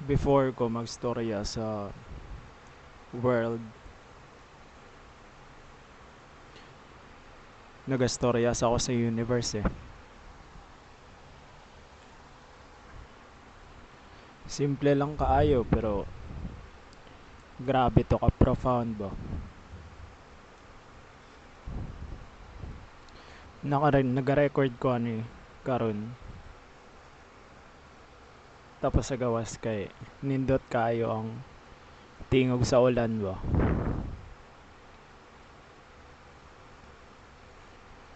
Before ko magstorya sa world, nagastorya sa ako sa universe eh. Simple lang kaayo pero grabe to ka profound ba. Nag-record ko ani karon. Tapos sa gawas kay nindot kaayo ang tingog sa ulan ba.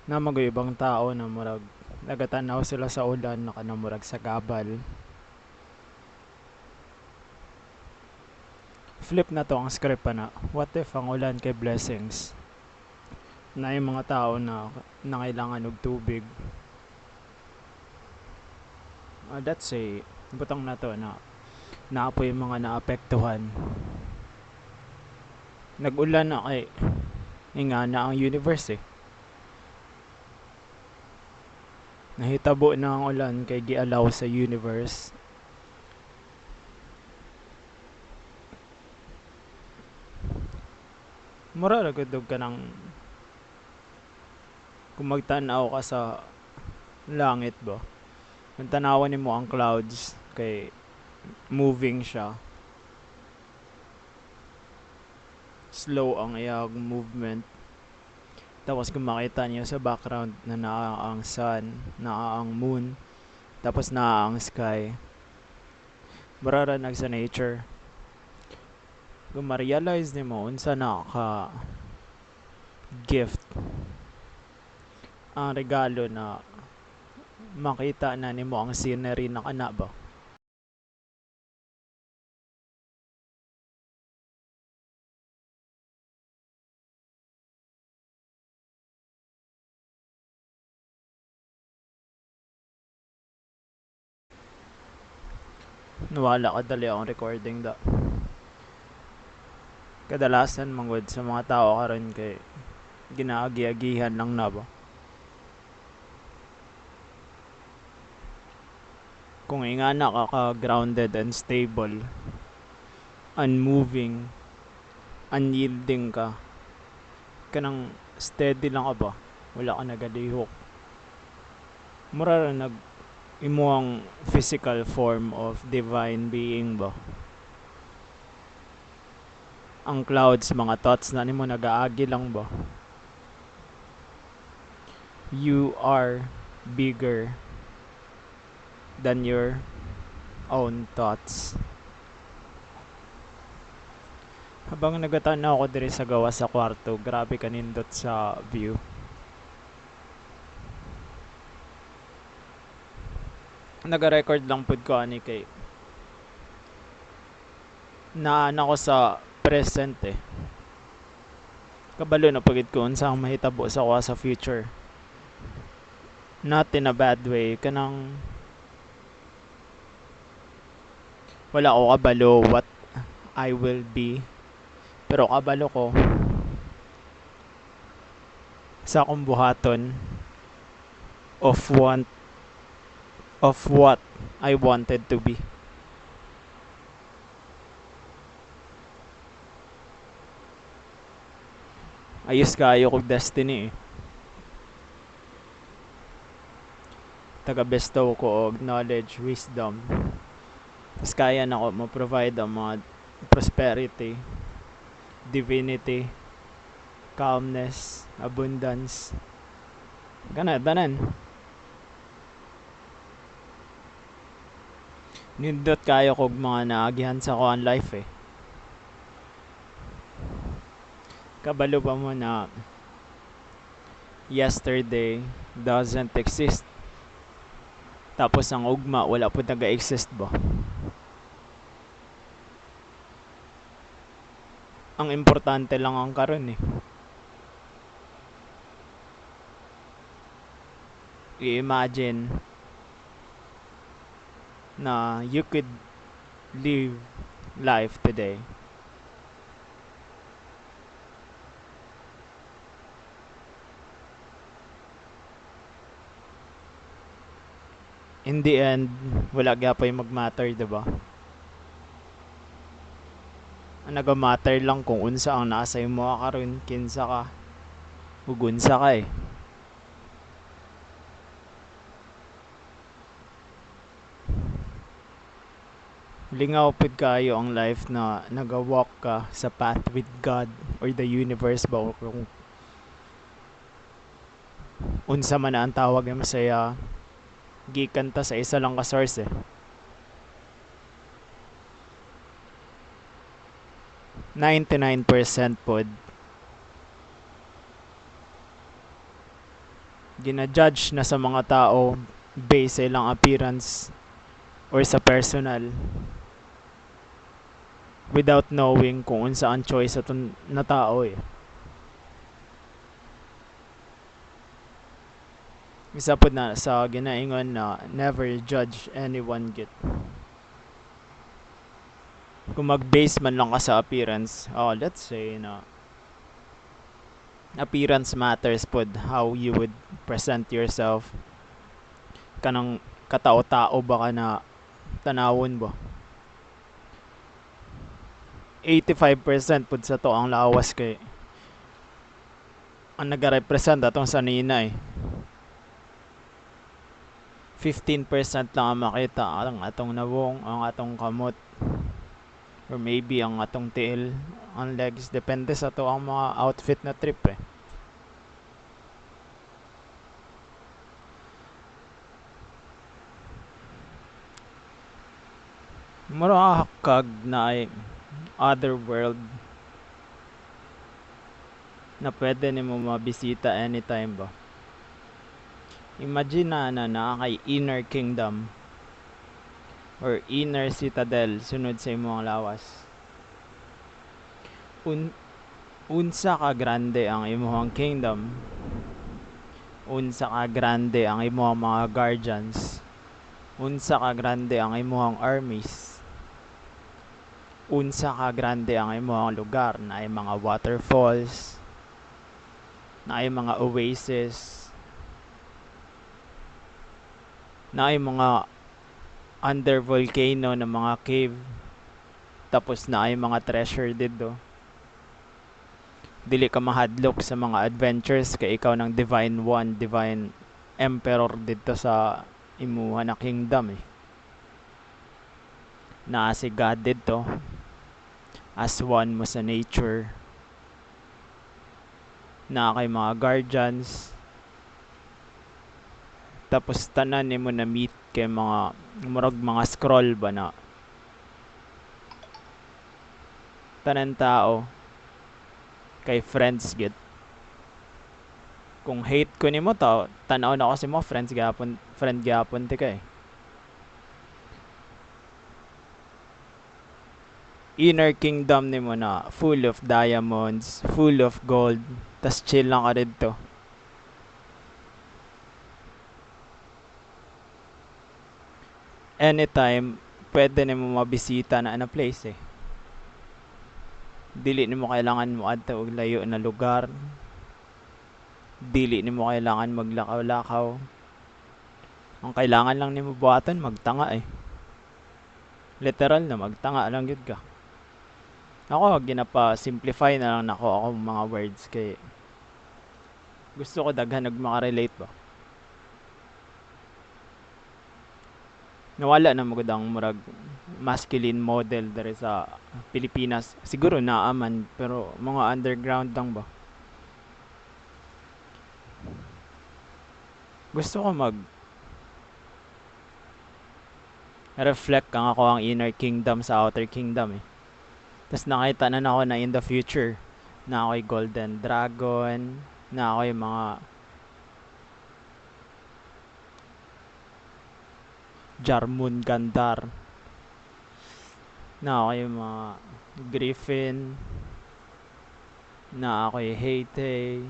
Na mga ibang tao na murag nagatanaw sila sa ulan na kanamurag sa gabal. Flip na to ang script pa na. What if ang ulan kay blessings? Na yung mga tao na nangailangan og tubig. Let's say, butang na to na naapoy yung mga naapektuhan. Nag-ulan na kay nga na ang universe eh. Nahitabo na ang ulan kay gialaw sa universe. Mura ra gud ka ng kung magtanaw ka sa langit ba. Kung tanawan nimo ang clouds kay moving siya. Slow ang iyang movement. Tapos kung makita niyo sa background na naa ang sun, naa ang moon, tapos naa ang sky. Mararanag sa nature. Kung ma-realize nimo unsa na ka gift ang regalo na makita na nimo ang scenery na kana ba. Nawala ka dali ang recording da. Kadalasan mangod sa mga tao karon kay ginaagi-agihan lang na ba. Kung ingana ka grounded and stable, unmoving, unyielding ka, kanang steady lang ka ba, wala ka nagalihok. Mura ra nag imo ang physical form of divine being ba. Ang clouds, mga thoughts na nimo nagaagi lang ba. You are bigger than your own thoughts. Habang nagatanaw ako diri sa gawa sa kwarto, grabe kanindot sa view. Naga-record lang pud ko ani kay naan ako sa present eh. Kabalo na pagid ko unsa ang mahitabo sa kuha sa future. Not in a bad way, kanang wala ko kabalo what I will be. Pero kabalo ko sa akong buhaton of what I wanted to be. Ayos kayo kog destiny eh. Taga-bestow ko og knowledge, wisdom. Tapos kaya na ko mo-provide ang mga prosperity, divinity, calmness, abundance. Kana, tanan. Nindot kayo kog mga naagihan sa kuan life eh. Kabalo pa mo na yesterday doesn't exist. Tapos ang ugma wala po naga-exist ba. Ang importante lang ang karon eh. I-imagine na you could live life today. In the end, wala gyapon mag-matter, diba? Ang nagamatter lang kung unsa ang nasa imo karon kinsa ka ug unsa ka eh. Lingaw pud kayo ang life na nagawalk ka sa path with God or the universe ba o kung unsa man na ang tawag nimo saya gikan ta sa isa lang ka source eh. 99% pod gina-judge na sa mga tao based sa ilang appearance or sa personal without knowing kung unsa ang choice sa na tao eh. Isa pod na sa ginaingon na never judge anyone git. Kung mag-base man lang ka sa appearance, let's say na appearance matters pod how you would present yourself. Kanang katao-tao ba ka na tanawon ba? 85% pud sa to ang lawas kay ang nagarepresent atong sanina eh. 15% lang ang makita ang atong nawong, ang atong kamot, or maybe ang atong tiil, ang legs, depende sa to ang mga outfit na trip eh. Mura kag na ay other world na pwede nimo mabisita anytime ba. Imagine na kay inner kingdom or inner citadel sunod sa imong lawas. Unsa ka grande ang imong kingdom? Unsa ka grande ang imong mga guardians? Unsa ka grande ang imong armies? Unsa ka grande ang imong lugar na ay mga waterfalls, na ay mga oasis, na ay mga under volcano na mga cave, tapos na ay mga treasure dito. Dili ka mahadlok sa mga adventures kay ikaw ng divine one, divine emperor dito sa imuha na kingdom eh. Na si God dito as one mo sa nature, na kay mga guardians, tapos tanan nimo na meet kay mga murag mga scroll ba na tanan tao kay friends gid. Kung hate ko nimo tanaw na kasi mo friend gyapon ti kay. Inner kingdom nimo na full of diamonds, full of gold, tas chill lang ka dito. Anytime pwede nimo mabisita na place eh. Dili nimo kailangan mo adto og layo na lugar. Dili nimo kailangan maglakaw-lakaw. Ang kailangan lang nimo buhaton magtanga eh. Literal na magtanga lang gyud ka. Ako ginapa-simplify na lang nako ako mga words kay gusto ko daghan og maka-relate ba. Nawala na magud ang murag masculine model dere sa Pilipinas. Siguro naaman pero mga underground lang ba. Gusto ko reflect kang ako ang inner kingdom sa outer kingdom eh. Tapos nakita na ako na in the future na ako'y golden dragon, na ako'y mga Jarmun Gandar, na ako'y mga Griffin, na ako'y Hatey,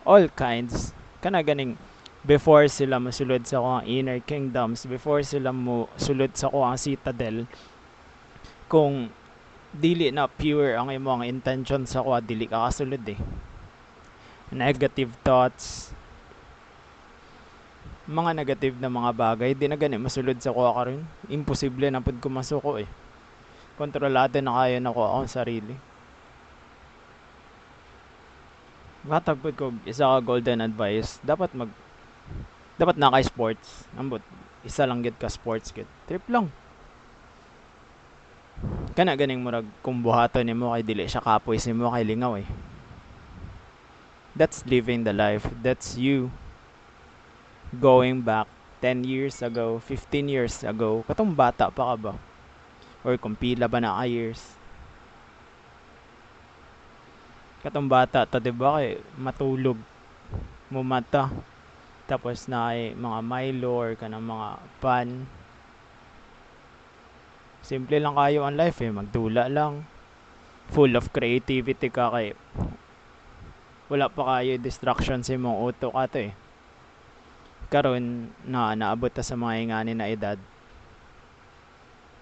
all kinds. Kana ganing before sila masulod sa akong inner kingdoms, before sila mo sulod sa akong citadel, kung dili na pure ang imong intention sa ako, dili ka kasulod eh. Negative thoughts, mga negative na mga bagay di na gani masulod sa kuha ka rin. Imposible na pud ko masuko eh. Kontrolado na kaya na ko akong sarili. Matag pud ko isa ka golden advice, dapat na kay sports. Ambot isa lang gid ka sports gid. Trip lang. Kana ganing murag kung buhaton nimo kay dili siya kapoy mo kay lingaw eh. That's living the life. That's you going back 10 years ago, 15 years ago. Katong bata pa ka ba? Or kung pila ba na ka years. Katong bata to, 'di ba kay matulog mo mata. Tapos na ay mga Milo or kanang mga pan. Simple lang kayo ang life eh, magdula lang. Full of creativity ka kay wala pa kayo distraction sa imong utok ato eh. Karon na naabot ta sa mga ingani na edad.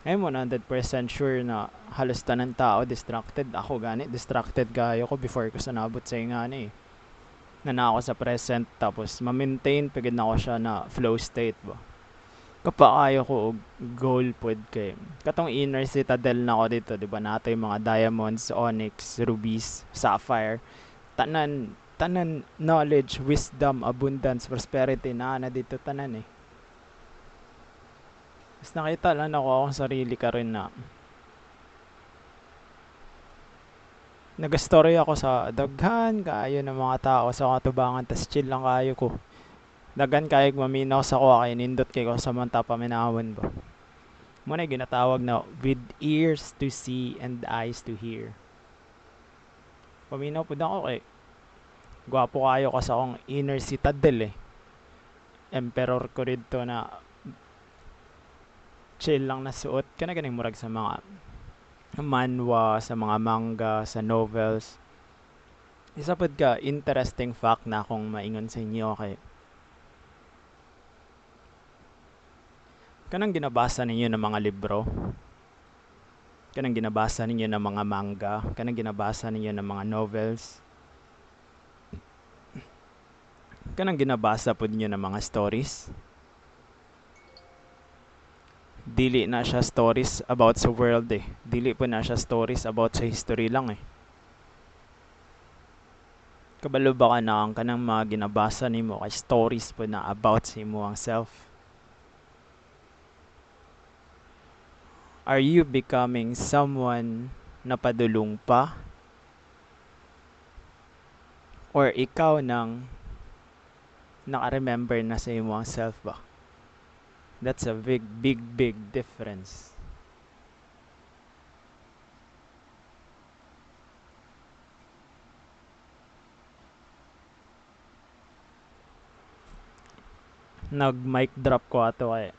Ay mo 100% sure na halos tanan tao distracted. Ako gani distracted kayo ko before ko sa naabot sa ingani eh. Na ako sa present tapos ma-maintain pagid na ako siya na flow state ba. Kapaayo ko og goal pod kay katong inner citadel na ako dito, di ba? Nato yung mga diamonds, onyx, rubies, sapphire, tanan knowledge, wisdom, abundance, prosperity na dito tanan eh. Mas nakita lang ako akong sarili karon na nag-story ako sa daghan kaayo ng mga tao sa katubangan tas chill lang kayo ko. Daghan kayo maminaw sa ko kay nindot kay ko sa manta paminawon ba. Muna ginatawag na with ears to see and eyes to hear. Paminaw pud ako kay gwapo kayo ka sa akong inner citadel eh. Emperor ko dito na chill lang na suot. Kana ganing murag sa mga manhwa, sa mga manga, sa novels. Isa pud ka interesting fact na akong maingon sa inyo kay kanang ginabasa ninyo ng mga libro, kanang ginabasa ninyo ng mga manga, kanang ginabasa ninyo ng mga novels, kanang ginabasa pud ninyo ng mga stories. Dili na siya stories about sa world eh. Dili po na siya stories about sa history lang eh. Kabalo ba ka na ang kanang mga ginabasa nimo kay stories po na about sa imo ang self? Are you becoming someone na padulong pa? Or ikaw nang naka-remember na sa imo ang self ba? That's a big difference. Nag-mic drop ko ato kay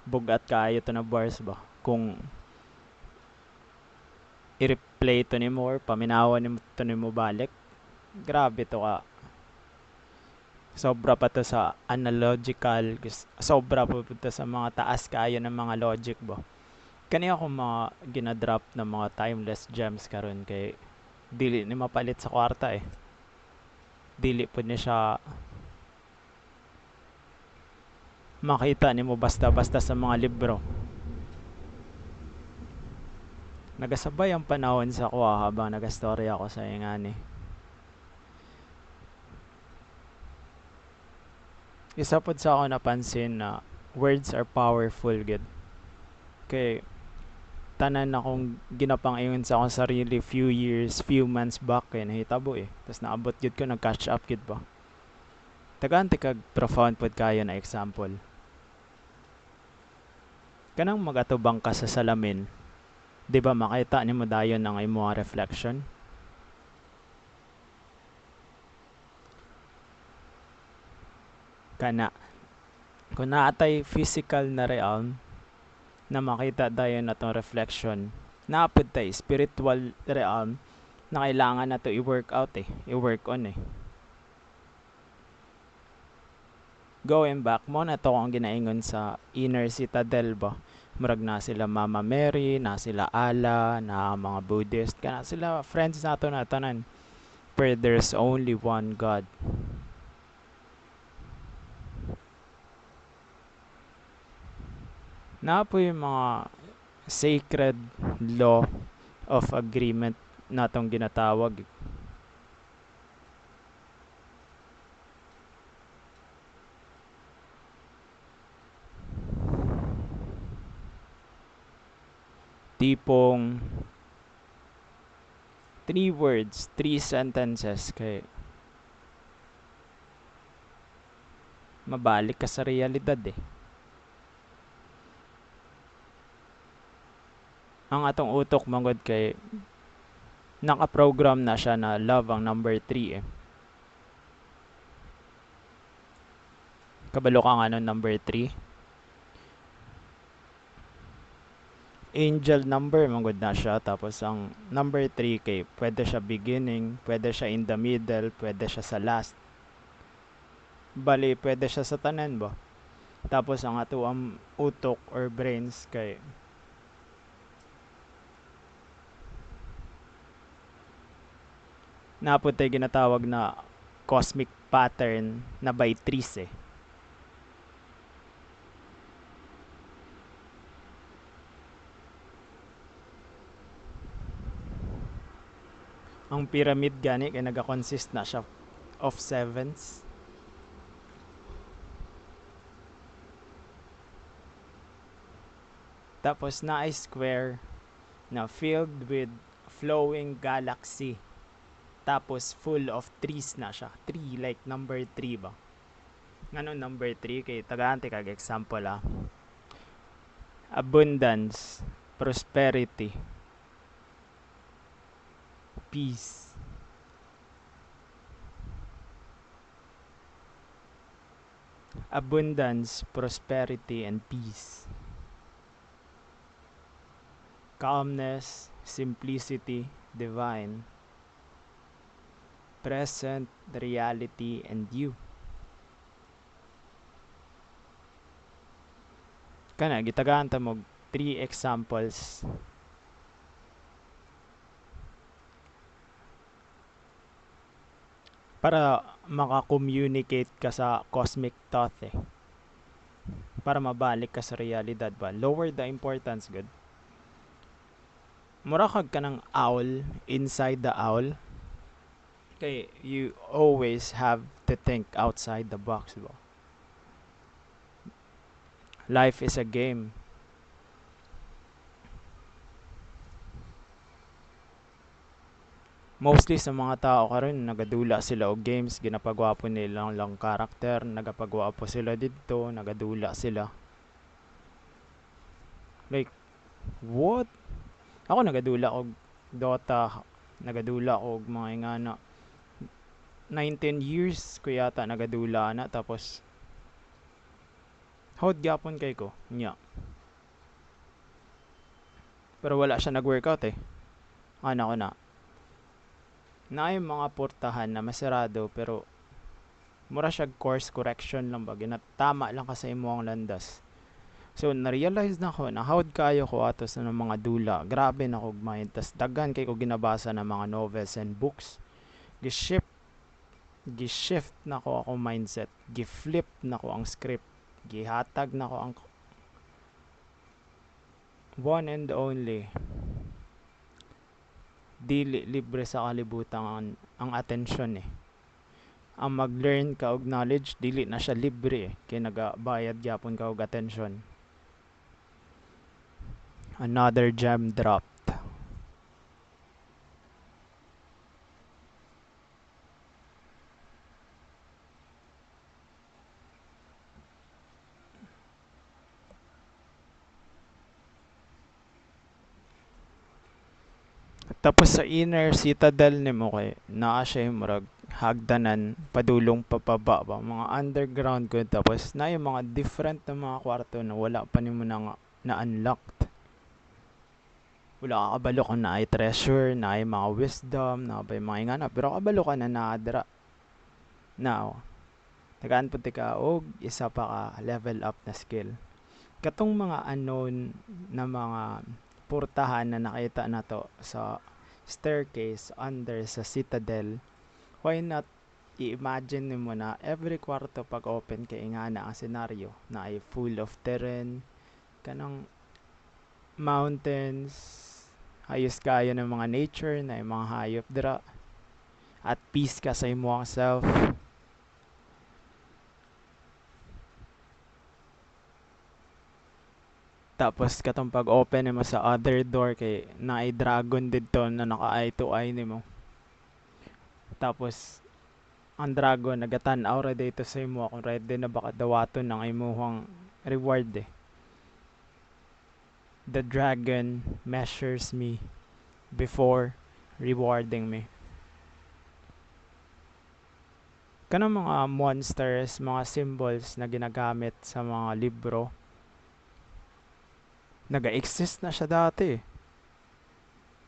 bugat kaayo to na bars ba? Kung i-replay to nimo or paminawan nimo to nimo balik, grabe to ka. Sobra pa to sa analogical, sobra pa to sa mga taas kaayo ng mga logic ba. Kani ako mga ginadrop na mga timeless gems karon kay dili ni mapalit sa kwarta eh. Dili po ni siya makita nimo basta-basta sa mga libro. Nagasabay ang panahon sa kuha habang nagastorya ako sa ingani. Isa pod sa ako napansin na words are powerful gid. Kay tanan akong ginapang-ingon sa akong sarili few months back kay nahitabo eh. Tapos naabot gid ko nag-catch up gid ba. Tagaan kag profound pod kayo na example. Kanang magatubang ka sa salamin, di ba makita nimo dayon ang imong reflection? Kana kung naatay physical na realm na makita dayon na tong reflection, naapod tay spiritual realm na kailangan na to i-work out eh, i-work on eh. Going back mo na to ang ginaingon sa inner citadel ba, murag na sila Mama Mary, na sila Allah, na mga Buddhist, kana sila friends nato na tanan. But there's only one God. Na po yung mga sacred law of agreement natong ginatawag. Tipong 3 words, 3 sentences kay mabalik ka sa realidad eh. Ang atong utok manggod kay naka-program na siya na love ang number 3 eh. Kabalo ka nga nun number 3. Angel number manggod na siya, tapos ang number 3 kay pwede siya beginning, pwede siya in the middle, pwede siya sa last. Bali pwede siya sa tanan ba. Tapos ang ato ang utok or brains kay naputay ginatawag na cosmic pattern na by trees eh. Ang pyramid gani kay naga-consist na siya of sevens. Tapos na ay square na filled with flowing galaxy. Tapos full of trees na siya. 3 like number 3 ba? Ngano number 3 kay tagaante kag example ah. Abundance, prosperity, peace. Abundance, prosperity, and peace. Calmness, simplicity, divine. Present, reality, and you. Kana, gitagaan ta mo 3 examples. Para maka-communicate ka sa cosmic thought eh. Para mabalik ka sa realidad ba. Lower the importance, good. Murakag ka ng owl inside the owl. Okay, you always have to think outside the box ba. Life is a game. Mostly sa mga tao karon nagadula sila og games, ginapagwapo nila lang karakter, nagapagwapo sila didto, nagadula sila. Like what? Ako nagadula og Dota, nagadula og mga ingana 19 years ko yata nagadula na, tapos hod gyapon kay ko nya. Pero wala siya nag-workout eh. Ana ko na. Naay mga portahan na masarado pero mura siya course correction lang ba, ginatama lang ka sa imong landas. So na-realize na ko na hawd kayo ko atos ng mga dula. Grabe na ko mind, tas daghan kay ko ginabasa ng mga novels and books. Gi-shift na ko ako mindset, gi-flip na ko ang script, gihatag na ko ang one and only. Dili libre sa kalibutan ang atensyon eh. Ang mag-learn ka og knowledge dili na siya libre eh, kay nagabayad gyapon ka og atensyon. Another gem dropped. Tapos sa inner citadel nimo kay naa siya yung murag hagdanan padulong papaba ba, mga underground ko, tapos na yung mga different na mga kwarto na wala pa nimo na unlocked. Wala ka kabalo kung na ay treasure, na ay mga wisdom, na ba mga ingana, pero kabalo ka na naadra. Now, tagaan po ka og isa pa ka level up na skill. Katong mga unknown na mga portahan na nakita na to sa staircase under sa citadel, why not i-imagine mo na every kwarto pag open kay ingana ang senaryo na ay full of terrain, kanang mountains, hayos kayo ng mga nature na yung mga hayop dira, at peace ka sa imong self. Tapos katong pag-open mo sa other door kay naay dragon didto na naka-eye to eye nimo. Tapos ang dragon nagatan-aw ra dito sa imo kung ready na baka dawaton ng imong reward eh. The dragon measures me before rewarding me. Kanang mga monsters, mga symbols na ginagamit sa mga libro, naga-exist na siya dati.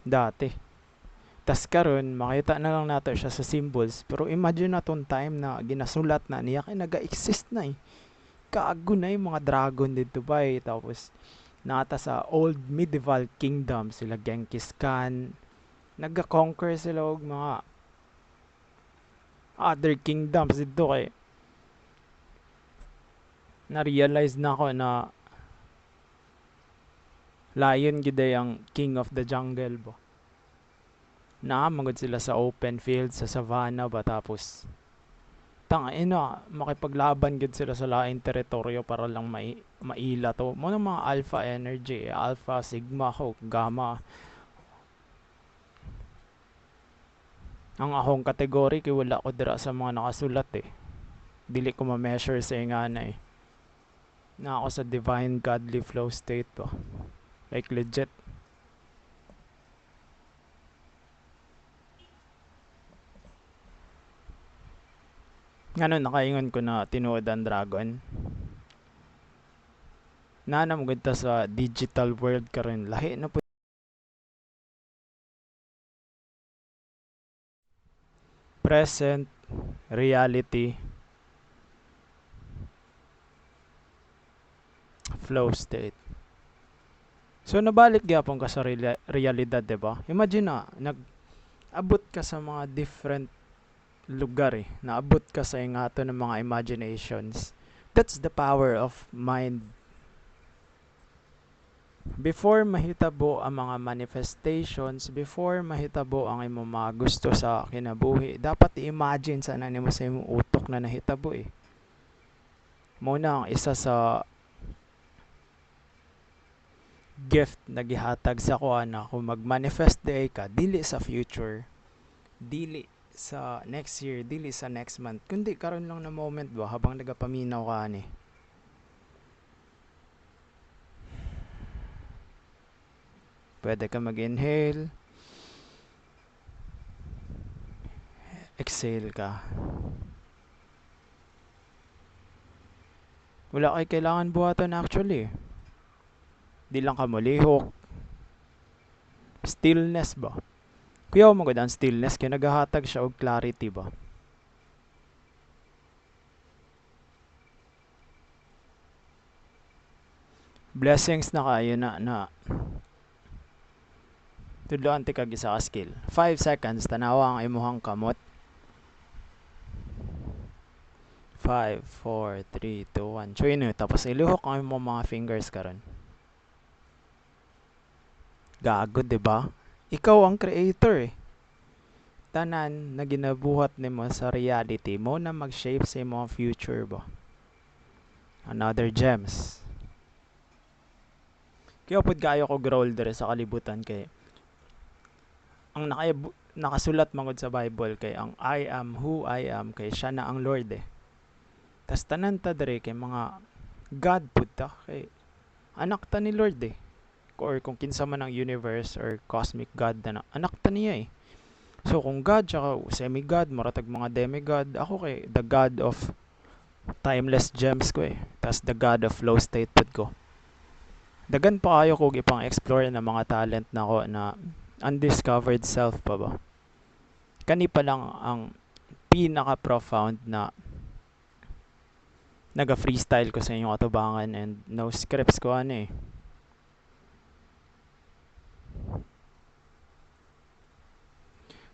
Dati. Tas karon makita na lang nato siya sa symbols, pero imagine na tong time na ginasulat na niya kay naga-exist na eh. Kaago na yung mga dragon dito ba eh. Tapos nata sa old medieval kingdom sila Genghis Khan, naga-conquer sila og mga other kingdoms dito kay na-realize na ako na lion gid ang king of the jungle ba. Naamagod sila sa open field sa savannah ba, tapos ina makipaglaban gid sila sa laing teritoryo para lang maila to mo ng mga alpha energy, alpha, sigma, ko gamma. Ang akong category kay wala ko dira sa mga nakasulat eh. Dili ko ma-measure sa ingana eh. Na ako sa divine godly flow state po. Like legit. Ngano nakaingon ko na tinuod ang dragon. Nanam gud ta sa digital world karon, lahi na po present reality flow state. So nabalik gyapon ka sa realidad, 'di ba? Imagine na nag-abot ka sa mga different lugar eh. Naabot ka sa ingato ng mga imaginations. That's the power of mind. Before mahitabo ang mga manifestations, before mahitabo ang imong mga gusto sa kinabuhi, dapat i-imagine sa nimo sa imong utok na nahitabo eh. Muna ang isa sa gift na gihatag sa kuha na kung mag-manifest day ka, dili sa future, dili sa next year, dili sa next month, kundi karon lang na moment ba habang nagapaminaw ka ani. Pwede ka mag-inhale, exhale ka. Wala kay kailangan buhaton actually. Di lang ka malihok. Stillness ba? Kuya mo ang stillness kaya nagahatag siya og clarity ba? Blessings na kayo na tudloan ti kag isa ka skill. 5 seconds tanawa ang imuhang kamot. 5, 4, 3, 2, 1. Chuin tapos ilihok ang imong mga fingers karon. Gago, 'di ba? Ikaw ang creator eh. Tanan na ginabuhat nimo sa reality mo na mag-shape sa imong future ba. Another gems. Kaya pud kayo ko growl dire sa kalibutan kay ang nakasulat mangod sa Bible kay ang I am who I am kay siya na ang Lord eh. Tas tanan ta dire kay mga God pud ta kay anak ta ni Lord eh. Or kung kinsa man ang universe or cosmic God na anak ta niya eh. So kung God tsaka semi-God, maratag mga demigod, ako kay the God of timeless gems ko eh. Tas the God of flow state pud ko. Dagan pa kayo kung ipang explore na mga talent na ko na undiscovered self pa ba. Kani pa lang ang pinaka-profound na naga-freestyle ko sa inyong atubangan and no scripts ko ano eh.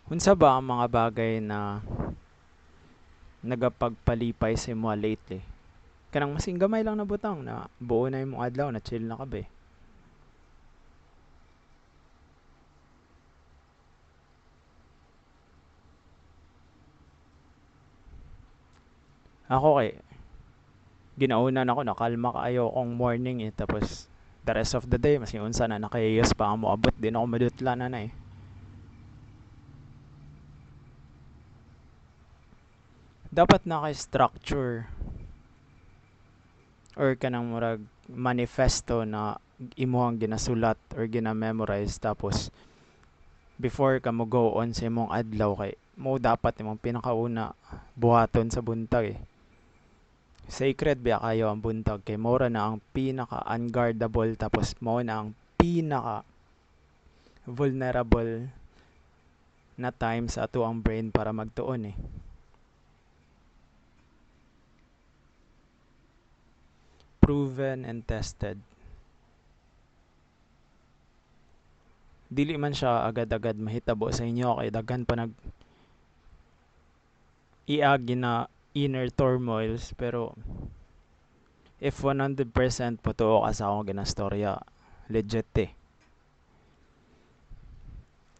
Unsa ba ang mga bagay na nagapagpalipay sa imo lately? Kanang masing gamay lang na butang na buo na imong adlaw na chill na ka ba. Ako kay ginaunan ako nakalma kaayo kong morning eh, tapos the rest of the day maski unsa na nakayos pa ang moabot din ako madutla na eh. Dapat na kay structure or kanang murag manifesto na imuhang ginasulat or gina-memorize, tapos before ka mo go on sa imong adlaw kay mo dapat imong pinakauna buhaton sa buntag eh. Sacred ba kayo ang buntag kay mora na ang pinaka unguardable, tapos mo na ang pinaka vulnerable na time sa ato ang brain para magtuon eh. Proven and tested. Dili man siya agad-agad mahitabo sa inyo kay daghan pa nag iagi na inner turmoils, pero if 100% totoo ka sa akong ginastorya, legit eh.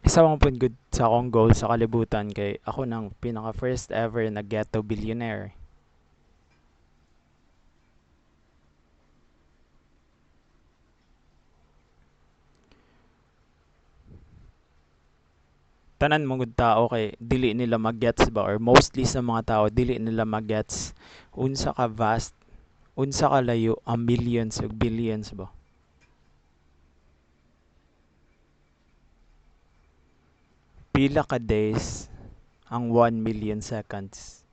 Isa akong pun good sa akong goal sa kalibutan kay ako nang pinaka first ever na ghetto billionaire. Tanan mong tao kay dili nila magets ba, or mostly sa mga tao dili nila magets unsa ka vast, unsa ka layo ang millions ug billions ba. Pila ka days ang 1 million seconds.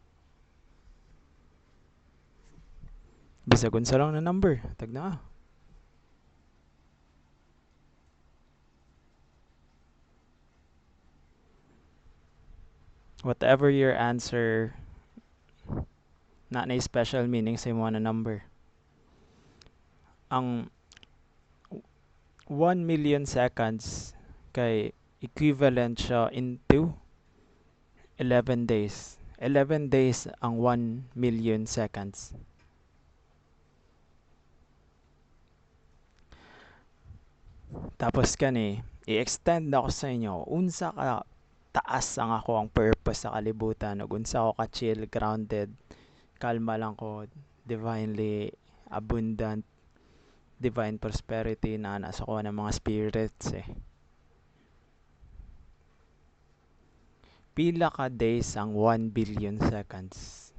Bisag unsa lang na number, tag na. Whatever your answer, na na special meaning sa imo na number. Ang 1 million seconds kay equivalent siya into 11 days. 11 days ang 1 million seconds. Tapos kani, i-extend ako sa inyo unsa ka taas ang ako ang purpose sa kalibutan, ug unsa ako ka chill, grounded, kalma lang ko, divinely abundant, divine prosperity na nasa ko ng mga spirits eh. Pila ka days ang 1 billion seconds?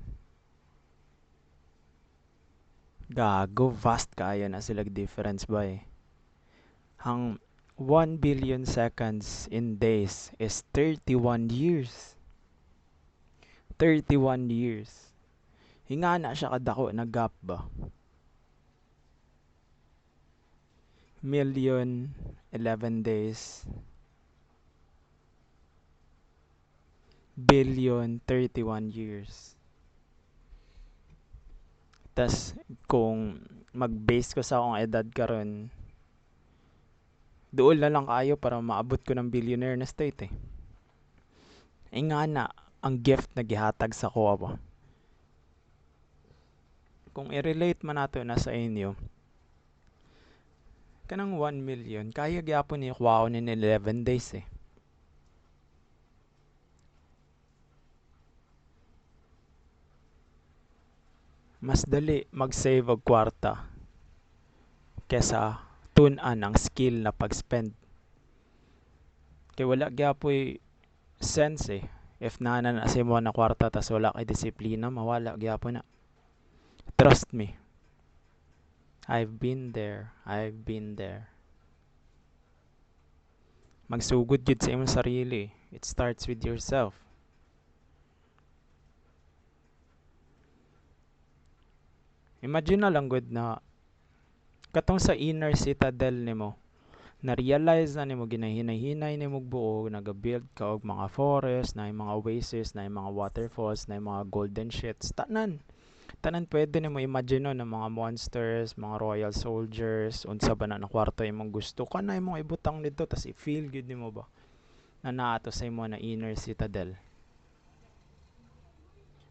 Gago, vast kaya na sila difference ba eh. Ang 1 billion seconds in days is 31 years. 31 years. Hinga na siya kadako na gap ba? Million, 11 days. Billion, 31 years. Tas kung mag-base ko sa akong edad karon, duol na lang kayo para maabot ko ng billionaire na state eh. Nga na, ang gift na gihatag sa ko ba? Kung i-relate man nato na sa inyo, kanang 1 million, kaya gyapon ni kuha ni 11 days eh. Mas dali mag-save og kwarta kesa tun-an ang skill na pag-spend. Kay wala gyapon sense eh. If nana na sa mo na kwarta tas wala kay disiplina, mawala gyapon na. Trust me. I've been there. I've been there. Magsugod jud sa imong sarili. It starts with yourself. Imagine na lang good na katong sa inner citadel nimo, na-realize na nimo, ginahinay-hinay nimo buo, nag-build ka og mga forest, na mga oasis, na mga waterfalls, na mga golden shits, tanan pwede nimo imagine no, ng mga monsters, mga royal soldiers, unsa ba na kwarto imong gusto ka na imong ibutang dito, tas i-feel good nimo ba na naato sa imo na inner citadel.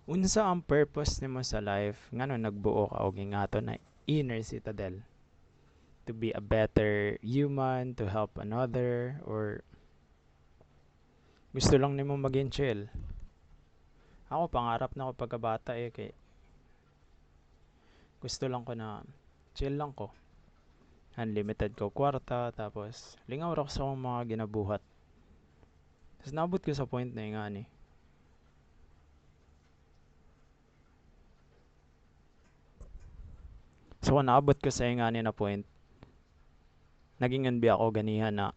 Unsa ang purpose nimo sa life ngano nagbuo ka og ingato na inner citadel? To be a better human, to help another, or gusto lang nimo maging chill? Ako pangarap na ko pagkabata kay gusto lang ko na chill lang ko. Unlimited ko kwarta, tapos lingaw ra ko sa akong mga ginabuhat. Tapos nabot ko sa point na nga ni. So kung naabot ko sa nga ni na point, naging unbi ako ganihan na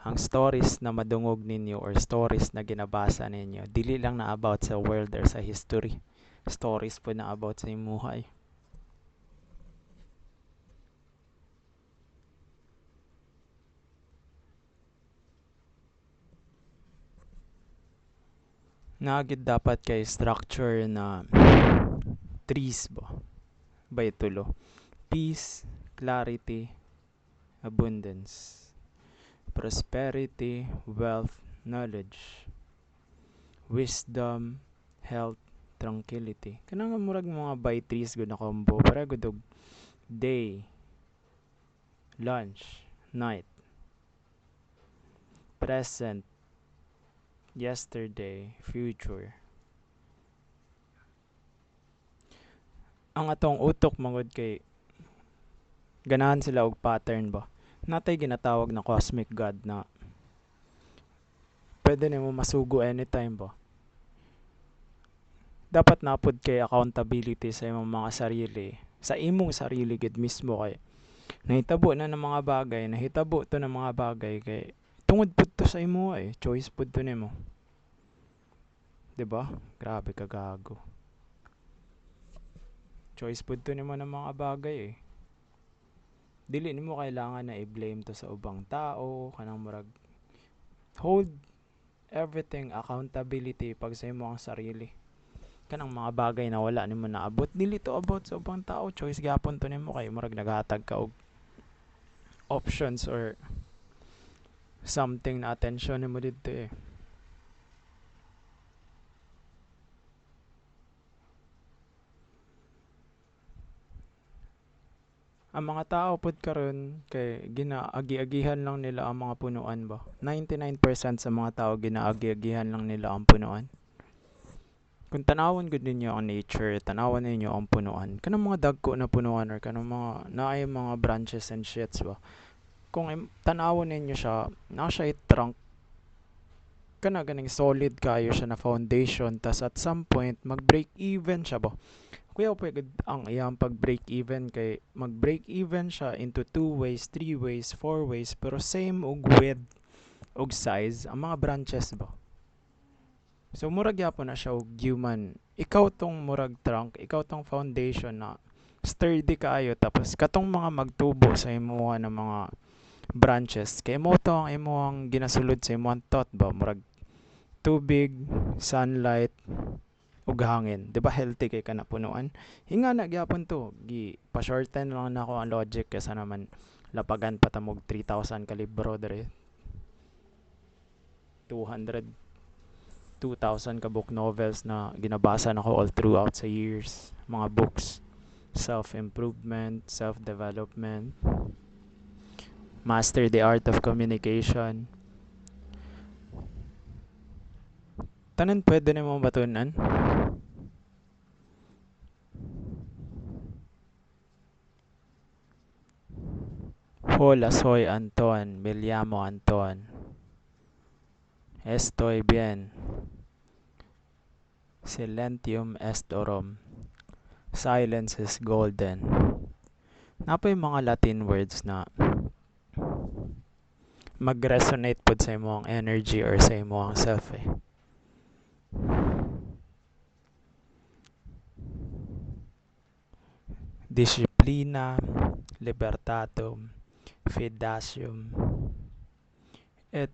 ang stories na madungog ninyo or stories na ginabasa ninyo, dili lang na about sa world or sa history. Stories po na about sa imuhay. Nagid dapat kay structure na trees ba? Bay tulo. Peace, clarity, abundance, prosperity, wealth, knowledge, wisdom, health, tranquility. Kanang murag mga by trees gud na combo para gud og day, lunch, night, present, yesterday, future. Ang atong utok mangod kay ganahan sila og pattern ba. Natay ginatawag na cosmic god na pwede nimo masugo anytime ba. Dapat napod kay accountability sa imong mga sarili. Sa imong sarili gid mismo kay nahitabo na ng mga bagay, nahitabo to ng mga bagay kay tungod pud to sa imo choice pud to nimo. 'Di ba? Grabe ka gago. Choice pud to nimo ng mga bagay Dili nimo kailangan na i-blame to sa ubang tao, kanang murag hold everything accountability pag sa imo ang sarili. Kanang mga bagay na wala nimo naabot, dili to about sa ubang tao, choice gyapon to nimo kay murag naghatag ka og options or something na attention nimo didto Ang mga tao pud karon kay ginaagi-agihan lang nila ang mga punuan ba. 99% sa mga tao ginaagi-agihan lang nila ang punuan. Kung tanawon gud ninyo ang nature, tanawon ninyo ang punuan. Kanang mga dagko na punuan or kanang mga naay mga branches and shits ba. Kung tanawon ninyo siya, na siya trunk kana ganing solid kayo siya na foundation tas at some point mag-break even siya ba. Kuya po ang iyang pag-break even kay mag-break even siya into 2 ways, 3 ways, 4 ways pero same og width og size ang mga branches ba. So murag gyapon na siya og human. Ikaw tong murag trunk, ikaw tong foundation na sturdy kaayo tapos katong mga magtubo sa imuha ng mga branches kay mo to ang imuhang ginasulod sa imuhang thought ba murag tubig, sunlight, ug hangin. 'Di ba healthy kay kana punuan? Hinga na gyapon to. Gi pa-shorten lang nako ang logic kaysa naman lapagan patamog 3,000 ka libro dere. 200 2,000 ka book novels na ginabasa nako all throughout sa years. Mga books, self-improvement, self-development, master the art of communication. Tanan pwede nimo batunan. Hola, soy Anton, me llamo Anton. Estoy bien. Silentium est orum. Silence is golden. Napay mga Latin words na mag-resonate pod sa imong energy or sa imong self Disciplina, libertatum, fidacium, et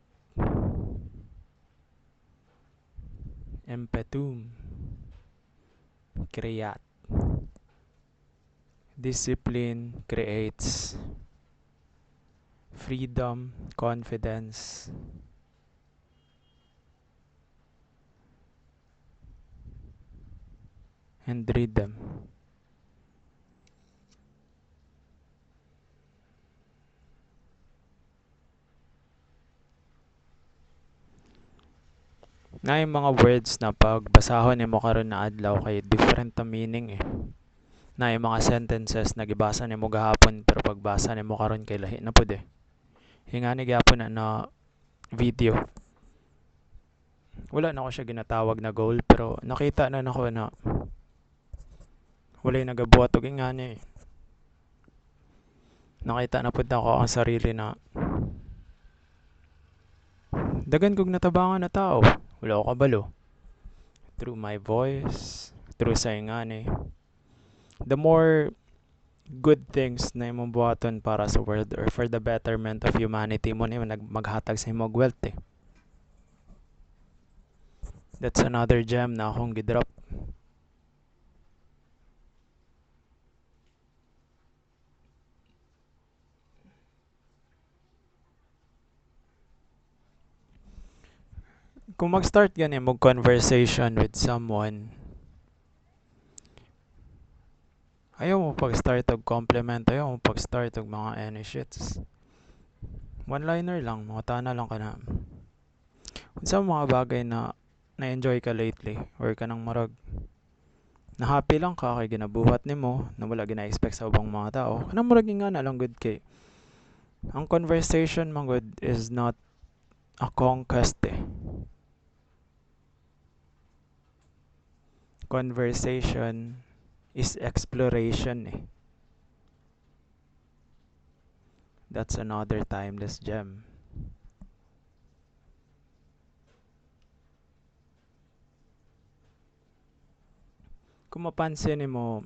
impetum creat. Discipline creates freedom, confidence, and rhythm. Na yung mga words na pag basahon nimo karon na adlaw kay different na meaning eh. Na yung mga sentences na gibasa nimo gahapon pero pagbasa nimo karon kay lahi na pud eh. Hingani gyapon na video. Wala na ko siya ginatawag na goal pero nakita na nako na walay nagabuhat og ingani eh. Nakita na pud ako ang sarili na dagan kog natabangan na tao. Wala ko kabalo. Through my voice, through sa ingani. The more good things na imong buhaton para sa world or for the betterment of humanity mo na maghatag sa imong wealth eh. That's another gem na akong gidrop. Kung mag-start gani mo conversation with someone, ayaw mo pag-start og compliment, ayaw mo pag-start og mga any shits. One-liner lang, makatana lang ka na. Unsa mga bagay na na-enjoy ka lately or kanang marag na happy lang ka kay ginabuhat nimo na wala gina-expect sa ubang mga tao. Kanang murag nga na lang good kay. Ang conversation man good is not a conquest eh. Conversation is exploration eh. That's another timeless gem. Kung mapansin mo,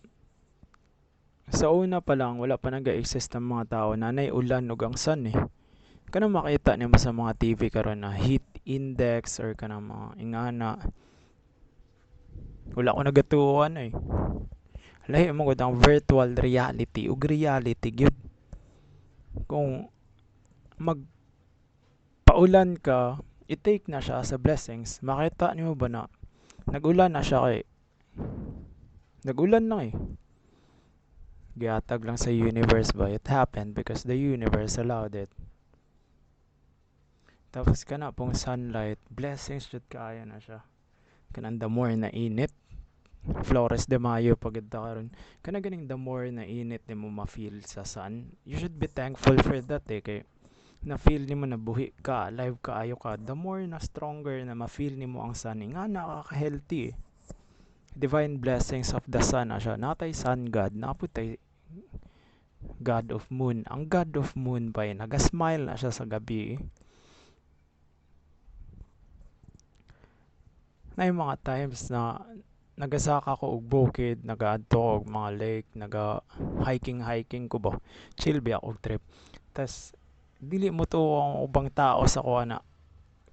sa una pa lang, wala pa nag-exist ng mga tao na ulan ug ang sun eh. Kanang makita nimo sa mga TV karon na heat index or kanang mga ingana. Wala ko nagatuan eh. Lahi mo gud ang virtual reality ug reality gyud. Kung magpaulan ka, i-take na siya as a blessings. Makita nimo ba na nag-ulan na siya kay nag-ulan lang eh. Gihatag lang sa universe ba? It happened because the universe allowed it. Tapos kana pong sunlight, blessings jud kaayo na siya. Kanang the more na init, Flores de Mayo pagid ta karon. Kana ganing the more na init nimo ma-feel sa sun, you should be thankful for that eh kay na feel nimo na buhi ka, alive ka ayo ka. The more na stronger na ma-feel nimo ang sun, nga nakaka-healthy eh. Divine blessings of the sun na siya. Natay sun god, naputay God of Moon. Ang God of Moon ba naga-smile na siya sa gabi. Na yung mga times na nagasaka ko og bukid, nagaadto og mga lake, naga hiking ko ba. Chill ba og trip. Tas dili mo to ang ubang tao sa kuha na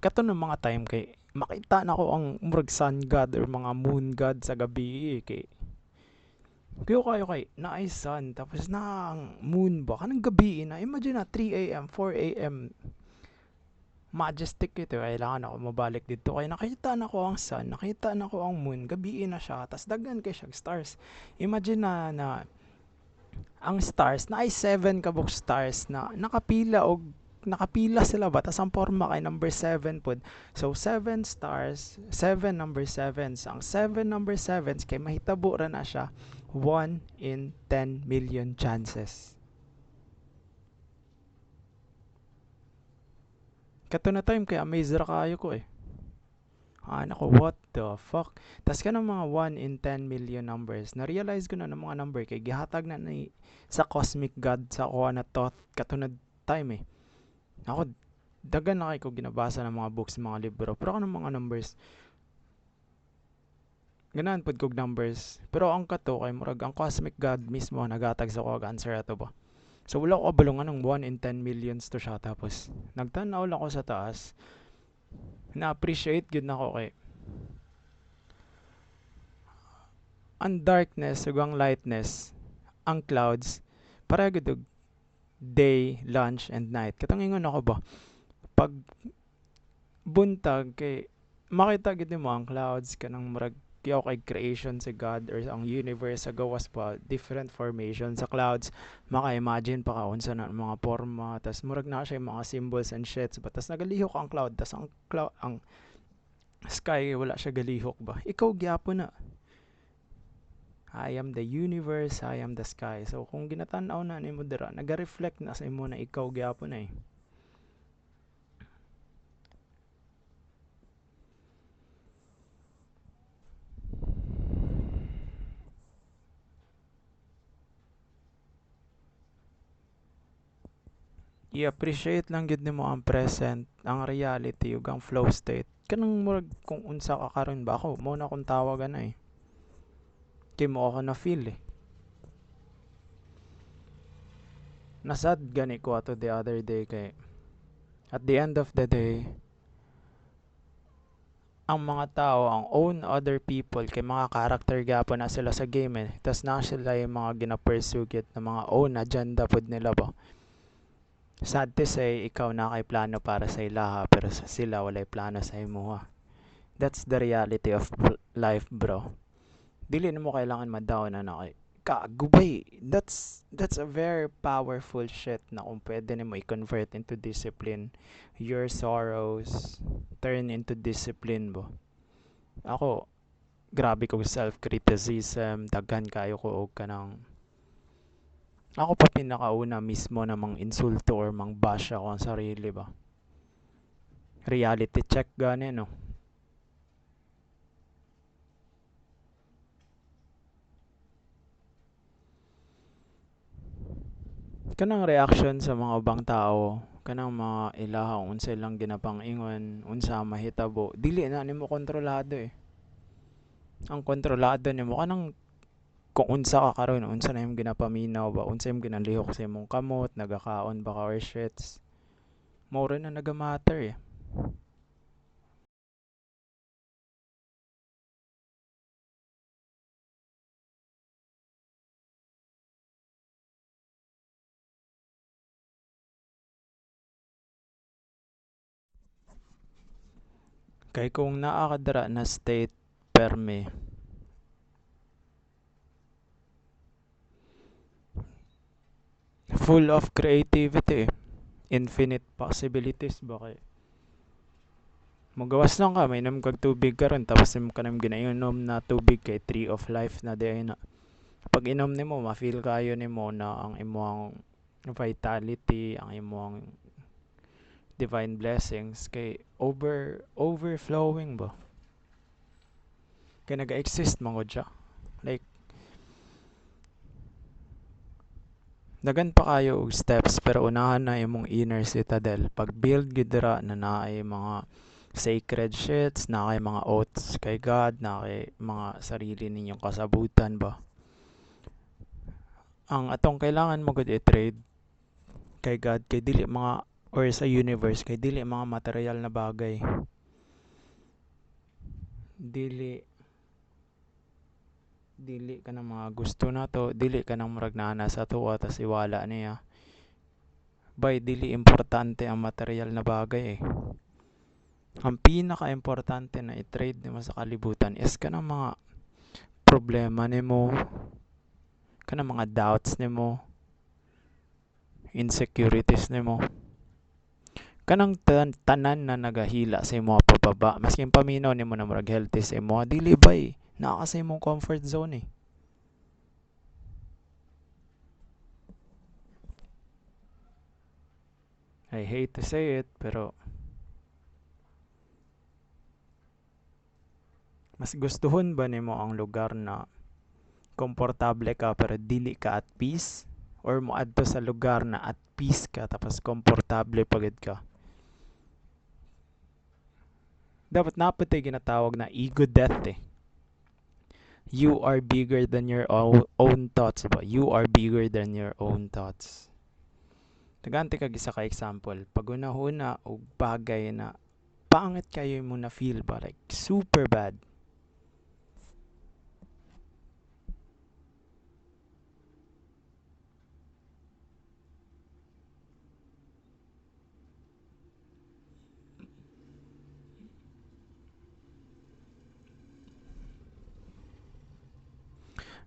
kato ng mga time kay makita na ko ang murag sun god or mga moon god sa gabi kay kayo kay na ay sun tapos na ang moon ba kanang gabi na imagine na 3 a.m. 4 a.m. majestic ito kailangan ako mabalik dito kay nakita na ko ang sun nakita na ko ang moon gabi na siya tas daghan kay siya stars imagine na ang stars na ay 7 kabuk stars na nakapila sila ba tas ang porma kay number 7 pod so 7 stars 7 number 7s ang 7 number 7s kay mahitabo ra na siya 1 in 10 million chances. Kato na time kay amaze ra kaayo ko eh. Nako, what the fuck? Tas ka ng mga 1 in 10 million numbers. Na-realize ko na ng mga number kay gihatag na ni sa cosmic god sa kuha na thought katunad time eh. Ako, dagan na kay ko ginabasa ng mga books, mga libro. Pero ako ng mga numbers, ganahan pod kog numbers. Pero ang kato kay murag ang cosmic god mismo nagatag sa kog answer ato ba. So wala ko kabalungan ng 1 in 10 millions to siya tapos nagtanaw lang ko sa taas. Na-appreciate gud nako kay ang darkness ug ang lightness, ang clouds para gud og day, lunch and night. Katong ingon ako ba pag buntag kay makita gid mo ang clouds kanang murag kaya kay creation si God or ang universe sa gawas pa different formation sa clouds, maka-imagine pa ka unsa na ang mga forma, tas murag na siya yung mga symbols and shits, but tas nagalihok ang cloud, tas ang sky wala siya galihok ba, ikaw gyapon na. I am the universe, I am the sky. So kung ginatan-aw na nimo dira, naga-reflect na sa imo na ikaw gyapon na eh. I-appreciate lang gid nimo ang present, ang reality ug ang flow state. Kanang murag kung unsa ka karon ba ako, mo na akong tawagan na eh. Kay mo ako na feel eh. Nasad gani ko ato the other day kay at the end of the day, ang mga tao ang own other people kay mga character gapon na sila sa game eh. Tas na sila yung mga gina-pursue na mga own agenda pod nila ba. Sad to say, ikaw na kay plano para sa ilaha pero sila walay plano sa imo ha. That's the reality of life, bro. Dili na mo kailangan ma-down na kay kagubay. That's a very powerful shit na kung pwede nimo i-convert into discipline. Your sorrows turn into discipline bo. Ako, grabe ko self-criticism, daghan kayo ko og kanang ako pa pinakauna mismo namang insulto or mang bash ako ang sarili ba. Reality check gani no. Kanang reaction sa mga ubang tao, kanang mga ilaha unsa ilang ginapang-ingon, unsa mahitabo, dili na nimo kontrolado eh. Ang kontrolado nimo kanang kung unsa ka karon, unsa na imong ginapaminaw ba, unsa imong ginalihok sa imong kamot, nagakaon ba ka or shits. Mao rin na nagamatter eh. Kay kung naa ka dira na state perme, full of creativity eh. Infinite possibilities ba kay magawas lang ka, may inom kag tubig karon tapos imo ka nang ginainom na tubig kay tree of life na di ay na. Pag inom nimo, ma-feel kayo nimo na ang imong vitality, ang imong divine blessings kay overflowing ba. Kay naga-exist man gud siya. Like dagan pa kayo og steps pero unahan na imong inner citadel. Pag build gid dira na naay mga sacred shits, na kay mga oaths kay God, na kay mga sarili ninyong kasabutan ba. Ang atong kailangan mo gud i-trade kay God kay dili mga or sa universe kay dili mga material na bagay. Dili dili ka ng mga gusto na to, dili ka ng murag nana sa tuwa tas iwala niya. Bay dili importante ang material na bagay eh. Ang pinaka-importante na i-trade nimo sa kalibutan is kanang mga problema nimo, kanang mga doubts nimo, insecurities nimo. Kanang tanan na nagahila sa imo pababa, maski paminaw nimo na murag healthy sa imo, dili bay naa sa imong comfort zone eh. I hate to say it, pero mas gustuhon ba nimo ang lugar na komportable ka pero dili ka at peace? Or moadto sa lugar na at peace ka tapos komportable pagid ka? Dapat napatay ginatawag na ego death eh. You are bigger than your own thoughts ba? You are bigger than your own thoughts. Nagante kag isa ka example. Pag una-una og bagay na pangit kayo mo na feel ba like super bad.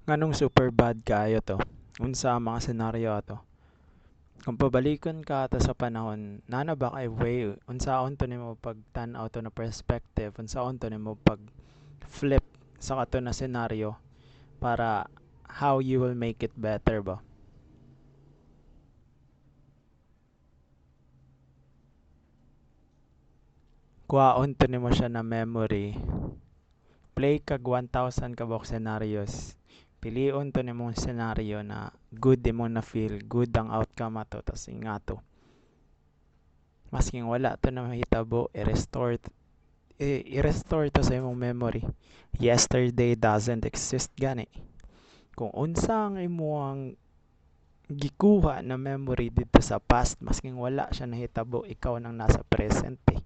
Nganong super bad kayo to? Unsa ang mga senaryo to? Kung pabalikon ka to sa panahon, nana ba kay way, unsaon to nimo pag tan-aw to na perspective, unsaon to nimo pag flip sa kato na senaryo para how you will make it better ba? Kuhaon to nimo siya na memory. Play kag 1,000 ka buok scenarios. Pilion to nimong senaryo na good imong na feel, good ang outcome ato, tas ingato. Masking wala to na mahitabo, i-restore to sa imong memory. Yesterday doesn't exist gani. Kung unsa ang imong gikuha na memory dito sa past, masking wala siya nahitabo, ikaw nang nasa present eh.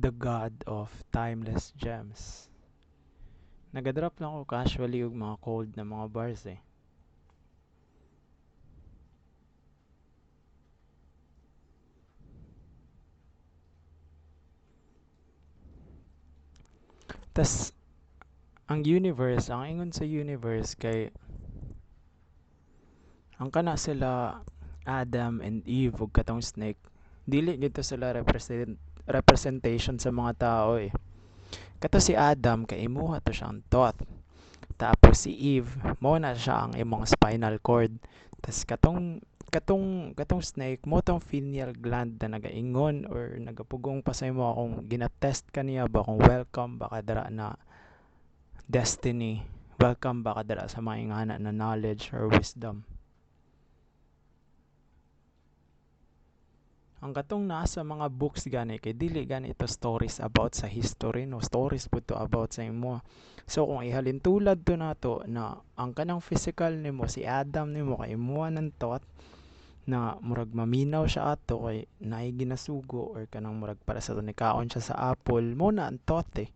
The God of Timeless Gems. Nagadrop lang ako casually og mga cold na mga bars eh. Tas ang universe, ang ingon sa universe kay ang kana sila Adam and Eve ug katong snake. Dili gito sila representation sa mga tao eh. Kato si Adam kay imuha to siyang thought. Tapos si Eve, mo na siya ang imong spinal cord. Tas katong snake mo tong pineal gland na nagaingon or nagapugong pa sa imo kung ginatest kaniya ba kung welcome ba kadara na destiny, welcome ba kadara sa mga ingana na knowledge or wisdom. Ang katong nasa mga books gani kay dili gani ito stories about sa history no, stories pud to about sa imo. So kung ihalin tulad to nato na ang kanang physical nimo si Adam nimo kay imuha ng thought na murag maminaw siya ato kay naay ginasugo or kanang murag para sa tunikaon siya sa apple mo na ang thought eh.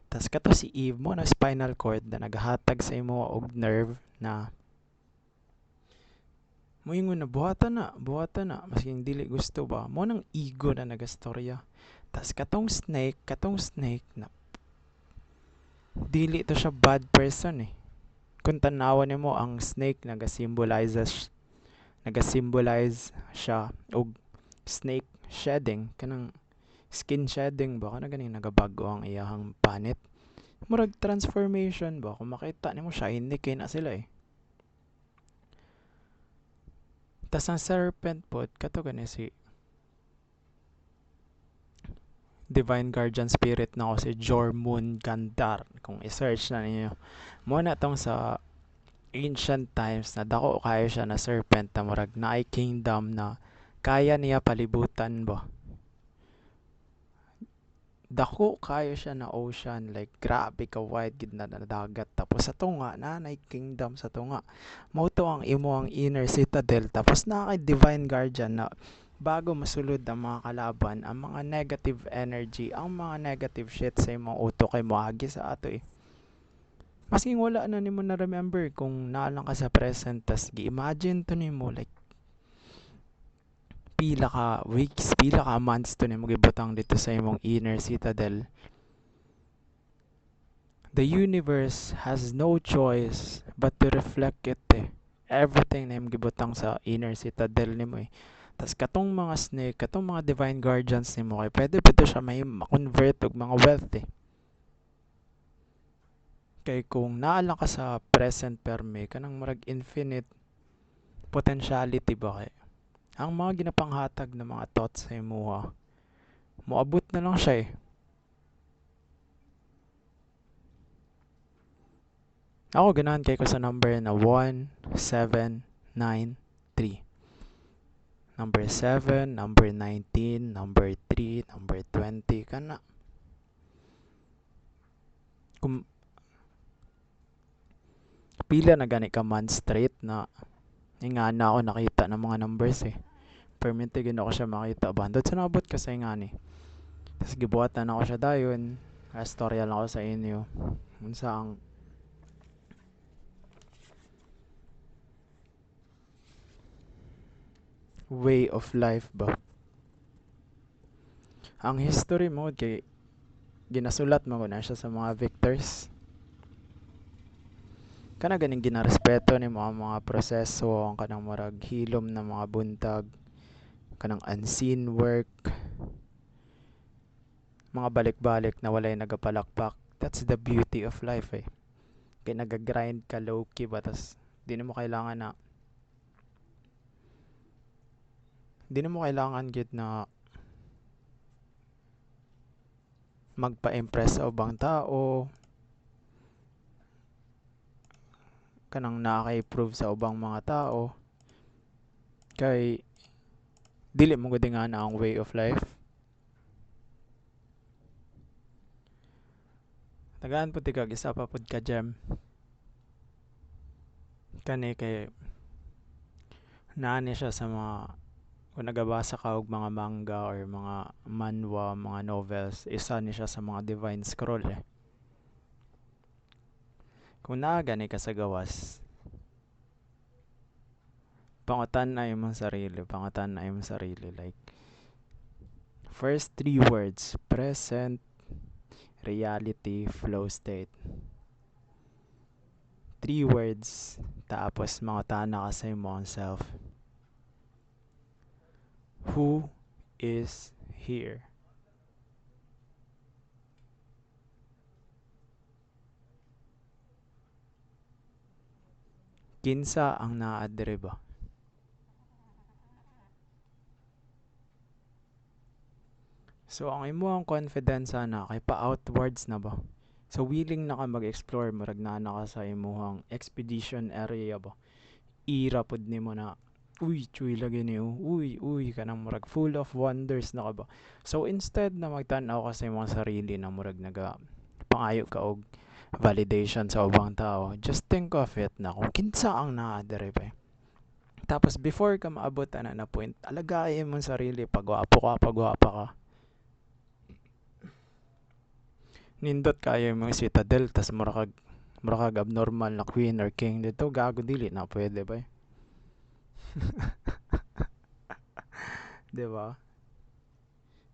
Tas kato si Eve mo na spinal cord na nagahatag sa imo og nerve na moingon na buhatan na, masking dili gusto ba. Mo nang ego na nagastorya. Tas katong snake na dili to siya bad person eh. Kung tanawan nimo ang snake nagasymbolize siya og snake shedding kanang skin shedding ba kana ganing nagabago ang iyahang panit. Murag transformation ba kung makita nimo siya hindi kay na sila eh. Tas ang serpent pod kato gani si Divine Guardian Spirit na ako si Jormun Gandar. Kung i-search na ninyo. Mo na tong sa ancient times na dako kayo siya na serpent na murag na ay kingdom na kaya niya palibutan ba. Dako kayo siya na ocean like grabe ka wide gid na dagat tapos sa tunga na kingdom sa tunga. Mo to ang imo ang inner citadel tapos na kay Divine Guardian na bago masulod ang mga kalaban, ang mga negative energy, ang mga negative shit sa imong utok kay moagi sa ato eh. Masking wala na nimo na remember kung naalang ka sa present tas gi-imagine to nimo like pila ka weeks, pila ka months to nimo gibutang dito sa imong inner citadel. The universe has no choice but to reflect it eh. Everything na imong gibutang sa inner citadel nimo eh. Tas katong mga snake, katong mga divine guardians nimo kay pwede pa to siya may ma-convert og mga wealth eh. Kay kung naala ka sa present perme, kanang murag infinite potentiality ba kay. Ang mga ginapanghatag na mga thoughts sa imuha, moabot na lang siya eh. Ako ganahan kay ko sa number na 1793. Number 7, number 19, number 3, number 20, kana. Kung pila na gani ka month straight na ingana ako nakita ng mga numbers eh. Permente gino ko siya makita. Bandot sa nabot kasi nga ni. Tapos gibuhatan ako siya dayon. Storya lang ako sa inyo. Unsa ang way of life ba. Ang history mo kay ginasulat mo ko na siya sa mga victors. Kana ganing ginarespeto ni mga proseso ang kanang murag hilom na mga buntag, kanang unseen work, mga balik-balik na walay nagapalakpak. That's the beauty of life eh. Kaya nagagrind ka low-key ba tas di na mo kailangan gid na magpa-impress sa ubang tao, kanang nakaka-prove sa ubang mga tao kay dili mo gud nga na ang way of life. Tagaan pud kag isa pa pud ka gem kani kay naani siya sa mga kung nagabasa ka og mga manga or mga manhwa, mga novels, isa ni siya sa mga divine scroll eh. Kung naa gani ka sa gawas, pangatan na imong sarili, pangatan na imong sarili like first three words, present, reality, flow state. Three words, tapos mangutana ka sa imong self. Who is here? Kinsa ang naa diri ba? So ang imong confidence na kay pa outwards na ba? So willing na ka mag-explore murag naa na ka sa imong expedition area ba? Ira pod nimo na uy chuy lagi niyo uy kanang murag full of wonders na ka ba? So instead na magtan-aw ka sa imong sarili na murag naga pangayo ka og validation sa ubang tao, just think of it na kung kinsa ang naa diri ba. Tapos before ka maabot na point, alagayin mo sarili, pagwapa ka. Nindot kayo yung mga citadel, tas mura kag abnormal na queen or king dito, gago dili na pwede ba? 'Di ba?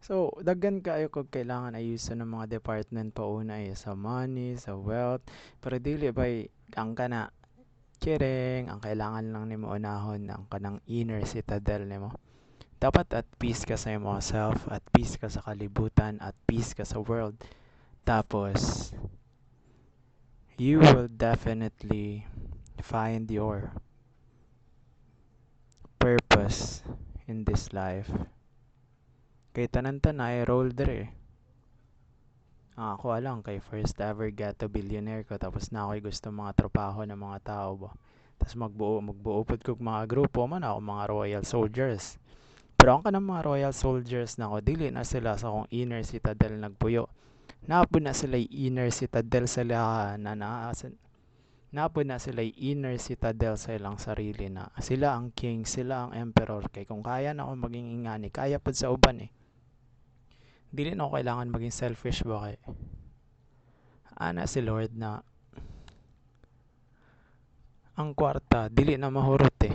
So, daggan kayo kung kailangan ayusan ng mga department pa una sa money, sa wealth, pero dili ba ang kana kiring, ang kailangan lang nimo unahon ang kanang inner citadel nimo. Dapat at peace ka sa imong self, at peace ka sa kalibutan, at peace ka sa world. Tapos, you will definitely find your purpose in this life. Kay tanan-tanay roll dere. Ako lang kay first ever get a billionaire ko tapos na ako'y gusto mga trabaho ng mga tao ba. Tapos magbuo pod kog mga grupo man ako mga Royal Soldiers. Pero ang kanang mga Royal Soldiers na ko dili na sila sa akong inner citadel nagpuyo. Naapod na sila inner citadel sila na naapod na sila inner citadel sa ilang sarili na sila ang king, sila ang emperor kay kung kaya na ako maging ingani, kaya pod sa uban eh. Dili na ako kailangan maging selfish ba kay ana si Lord na ang kwarta dili na mahurot eh.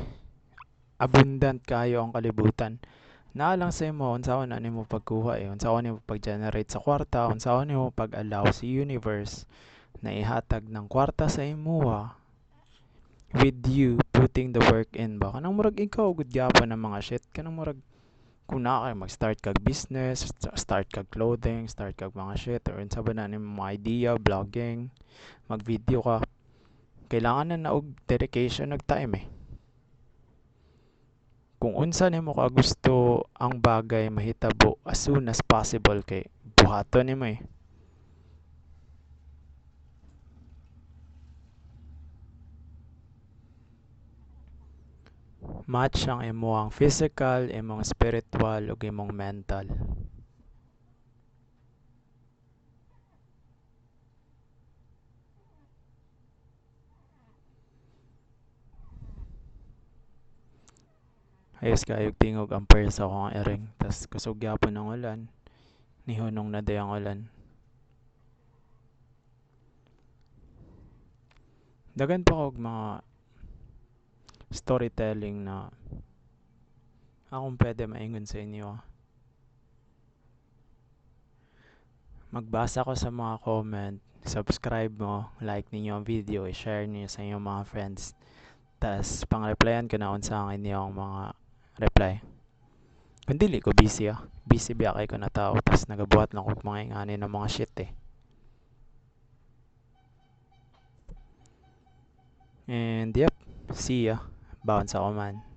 Abundant kayo ang kalibutan. Naa lang sa imo unsaon na nimo pagkuha eh, unsaon nimo pag-generate sa kwarta, unsaon nimo pag-allow sa universe na ihatag ng kwarta sa imuha with you putting the work in ba. Kanang murag ikaw gud gyapon ng mga shit, kanang murag kung naa kay mag-start kag business, start kag clothing, start kag mga shit or unsa ba na nimo mga idea, vlogging, mag-video ka. Kailangan na og dedication og time eh. Kung unsa nimo ka gusto ang bagay mahitabo as soon as possible kay buhaton nimo eh. Match ang imong physical, imong spiritual ug imong mental. Ayos kayog tingog ang persa ko nga ering tas kusog gyapon ang ulan. Nihunong na day ang ulan. Dagan pa kog mga storytelling na Akong pwede maingon sa inyo. Magbasa ko sa mga comment, subscribe mo, like ninyo ang video, i-share niyo sa inyong mga friends. Tas pang-replyan ko na sa akin yung mga reply. Kung dili ko busy busy biya kay ko na tao, tas nagabuhat lang ko mga ingani ng mga shit eh. And yep, see ya. Bounce ako man.